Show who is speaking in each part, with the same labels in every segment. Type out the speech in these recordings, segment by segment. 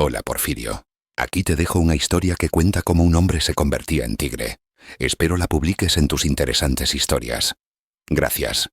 Speaker 1: Hola, Porfirio. Aquí te dejo una historia que cuenta cómo un hombre se convertía en tigre. Espero la publiques en tus interesantes historias. Gracias.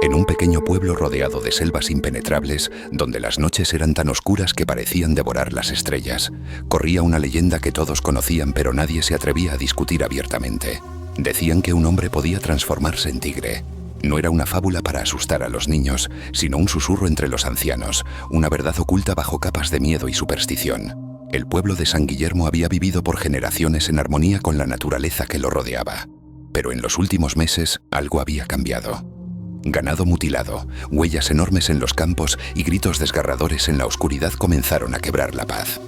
Speaker 1: En un pequeño pueblo rodeado de selvas impenetrables, donde las noches eran tan oscuras que parecían devorar las estrellas, corría una leyenda que todos conocían, pero nadie se atrevía a discutir abiertamente. Decían que un hombre podía transformarse en tigre. No era una fábula para asustar a los niños, sino un susurro entre los ancianos, una verdad oculta bajo capas de miedo y superstición. El pueblo de San Guillermo había vivido por generaciones en armonía con la naturaleza que lo rodeaba. Pero en los últimos meses algo había cambiado. Ganado mutilado, huellas enormes en los campos y gritos desgarradores en la oscuridad comenzaron a quebrar la paz.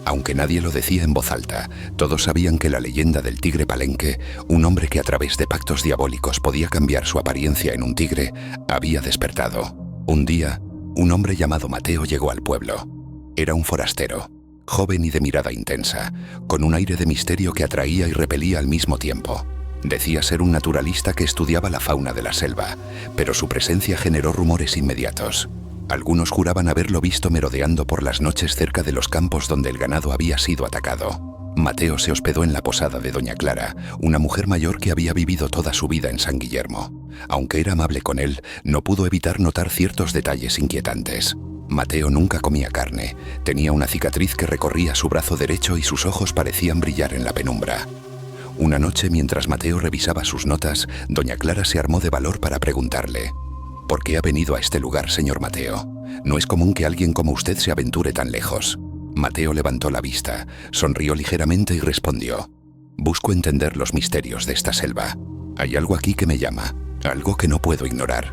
Speaker 1: Aunque nadie lo decía en voz alta, todos sabían que la leyenda del tigre Palenque, un hombre que a través de pactos diabólicos podía cambiar su apariencia en un tigre, había despertado. Un día, un hombre llamado Mateo llegó al pueblo. Era un forastero, joven y de mirada intensa, con un aire de misterio que atraía y repelía al mismo tiempo. Decía ser un naturalista que estudiaba la fauna de la selva, pero su presencia generó rumores inmediatos. Algunos juraban haberlo visto merodeando por las noches cerca de los campos donde el ganado había sido atacado. Mateo se hospedó en la posada de doña Clara, una mujer mayor que había vivido toda su vida en San Guillermo. Aunque era amable con él, no pudo evitar notar ciertos detalles inquietantes. Mateo nunca comía carne, tenía una cicatriz que recorría su brazo derecho y sus ojos parecían brillar en la penumbra. Una noche, mientras Mateo revisaba sus notas, doña Clara se armó de valor para preguntarle: ¿por qué ha venido a este lugar, señor Mateo? No es común que alguien como usted se aventure tan lejos. Mateo levantó la vista, sonrió ligeramente y respondió: busco entender los misterios de esta selva. Hay algo aquí que me llama, algo que no puedo ignorar.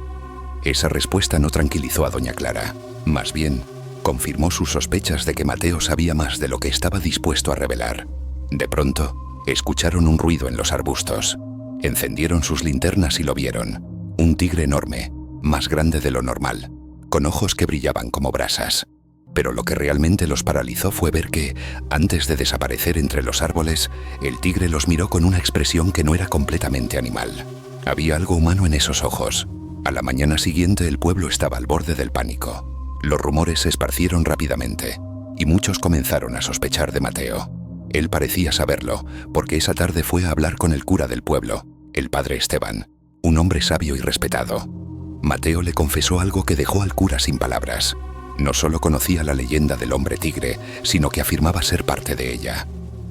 Speaker 1: Esa respuesta no tranquilizó a doña Clara. Más bien, confirmó sus sospechas de que Mateo sabía más de lo que estaba dispuesto a revelar. De pronto, escucharon un ruido en los arbustos. Encendieron sus linternas y lo vieron. Un tigre enorme, más grande de lo normal, con ojos que brillaban como brasas. Pero lo que realmente los paralizó fue ver que, antes de desaparecer entre los árboles, el tigre los miró con una expresión que no era completamente animal. Había algo humano en esos ojos. A la mañana siguiente el pueblo estaba al borde del pánico. Los rumores se esparcieron rápidamente, y muchos comenzaron a sospechar de Mateo. Él parecía saberlo, porque esa tarde fue a hablar con el cura del pueblo, el padre Esteban, un hombre sabio y respetado. Mateo le confesó algo que dejó al cura sin palabras. No solo conocía la leyenda del hombre tigre, sino que afirmaba ser parte de ella.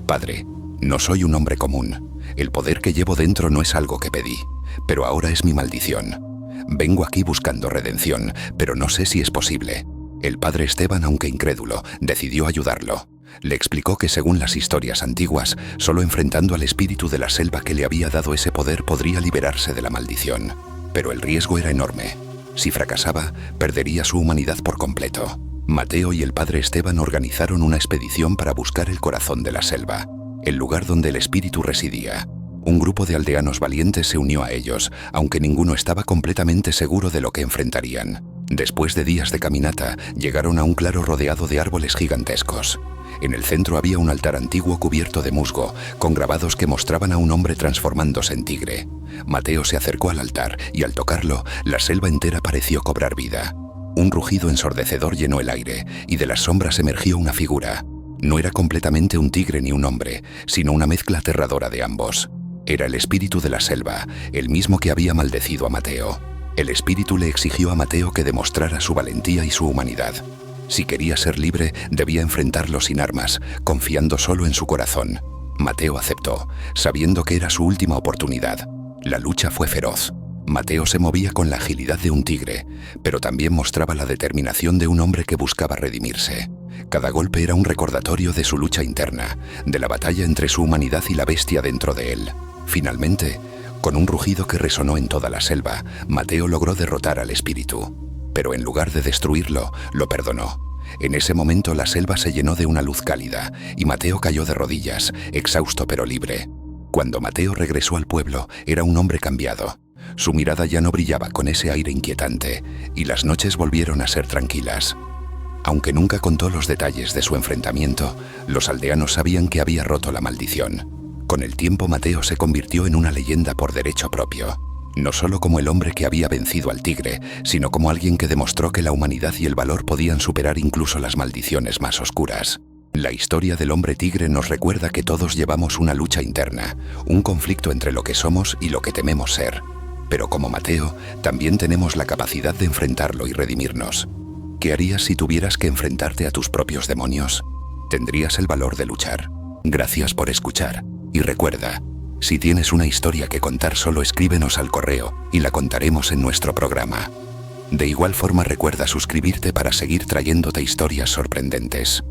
Speaker 1: Padre, no soy un hombre común. El poder que llevo dentro no es algo que pedí, pero ahora es mi maldición. Vengo aquí buscando redención, pero no sé si es posible. El padre Esteban, aunque incrédulo, decidió ayudarlo. Le explicó que según las historias antiguas, solo enfrentando al espíritu de la selva que le había dado ese poder podría liberarse de la maldición. Pero el riesgo era enorme. Si fracasaba, perdería su humanidad por completo. Mateo y el padre Esteban organizaron una expedición para buscar el corazón de la selva, el lugar donde el espíritu residía. Un grupo de aldeanos valientes se unió a ellos, aunque ninguno estaba completamente seguro de lo que enfrentarían. Después de días de caminata, llegaron a un claro rodeado de árboles gigantescos. En el centro había un altar antiguo cubierto de musgo, con grabados que mostraban a un hombre transformándose en tigre. Mateo se acercó al altar y al tocarlo, la selva entera pareció cobrar vida. Un rugido ensordecedor llenó el aire y de las sombras emergió una figura. No era completamente un tigre ni un hombre, sino una mezcla aterradora de ambos. Era el espíritu de la selva, el mismo que había maldecido a Mateo. El espíritu le exigió a Mateo que demostrara su valentía y su humanidad. Si quería ser libre, debía enfrentarlo sin armas, confiando solo en su corazón. Mateo aceptó, sabiendo que era su última oportunidad. La lucha fue feroz. Mateo se movía con la agilidad de un tigre, pero también mostraba la determinación de un hombre que buscaba redimirse. Cada golpe era un recordatorio de su lucha interna, de la batalla entre su humanidad y la bestia dentro de él. Finalmente, con un rugido que resonó en toda la selva, Mateo logró derrotar al espíritu. Pero en lugar de destruirlo, lo perdonó. En ese momento la selva se llenó de una luz cálida y Mateo cayó de rodillas, exhausto pero libre. Cuando Mateo regresó al pueblo, era un hombre cambiado. Su mirada ya no brillaba con ese aire inquietante y las noches volvieron a ser tranquilas. Aunque nunca contó los detalles de su enfrentamiento, los aldeanos sabían que había roto la maldición. Con el tiempo Mateo se convirtió en una leyenda por derecho propio. No solo como el hombre que había vencido al tigre, sino como alguien que demostró que la humanidad y el valor podían superar incluso las maldiciones más oscuras. La historia del hombre tigre nos recuerda que todos llevamos una lucha interna, un conflicto entre lo que somos y lo que tememos ser. Pero como Mateo, también tenemos la capacidad de enfrentarlo y redimirnos. ¿Qué harías si tuvieras que enfrentarte a tus propios demonios? ¿Tendrías el valor de luchar? Gracias por escuchar. Y recuerda, si tienes una historia que contar, solo escríbenos al correo y la contaremos en nuestro programa. De igual forma, recuerda suscribirte para seguir trayéndote historias sorprendentes.